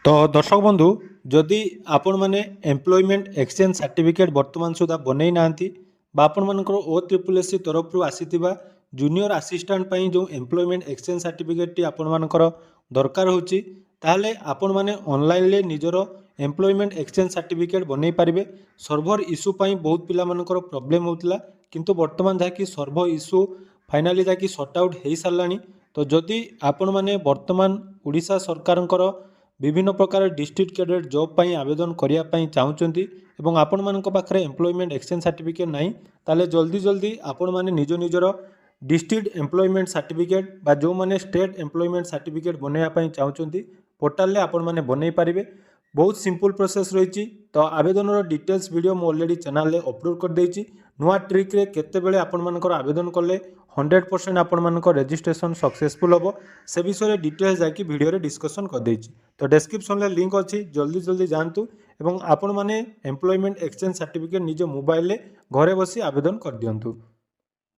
तो दर्शक बंधु जदि आपण मैंने एम्प्लॉयमेंट एक्सचेंज सर्टिफिकेट वर्तमान सुधा बनई ना आपण मानकर OSSC तरफ आसीथिबा जूनियर असिस्टेंट पई जो एम्प्लॉयमेंट एक्सचेंज सर्टिफिकेट टी आपण मानकर दरकार होची ताहले आपण माने ऑनलाइन ले निजरो एम्प्लॉयमेंट एक्सचेंज सर्टिफिकेट बनई पारिबे। सर्वर इश्यू पई बहुत पिला मानकर प्रॉब्लम होतला किंतु वर्तमान जाकी सर्वर इश्यू फाइनाली जाकी सॉर्ट आउट हेई सारलानी। तो जदि आपण माने वर्तमान ओडिशा सरकारଙ୍କର विभिन्न प्रकार डिस्ट्रिक्ट कैडेट जॉब पाई आवेदन करिया पाई चाहुचंती एवं आपण मानक पाखरे एम्प्लॉयमेंट एक्सचेंज सर्टिफिकेट नाही ताले जल्दी जल्दी आपण माने निज निजर डिस्ट्रिक्ट एम्प्लॉयमेंट सर्टिफिकेट बा जो माने स्टेट एम्प्लॉयमेंट सर्टिफिकेट बनैया पाई चाहुचंती पोर्टल ले आपण माने बनै पारिबे। बहुत सिंपल प्रोसेस रही। तो आवेदन डिटेल्स वीडियो मु ऑलरेडी चैनल ले अपलोड कर देछि। नुआ ट्रिक रे केते बेले आपण मानकर आवेदन कले 100% आपण मानकर रजिस्ट्रेशन सक्सेसफुल होबो से विषय डिटेल्स जाकि वीडियो रे डिस्कशन कर देछि। तो डिस्क्रिप्शन ले लिंक अछि जल्दी जल्दी जानतु एवं आपण माने एम्प्लॉयमेंट एक्सचेंज सर्टिफिकेट निज मोबाइल ले घरे बसी आवेदन कर दियंतु।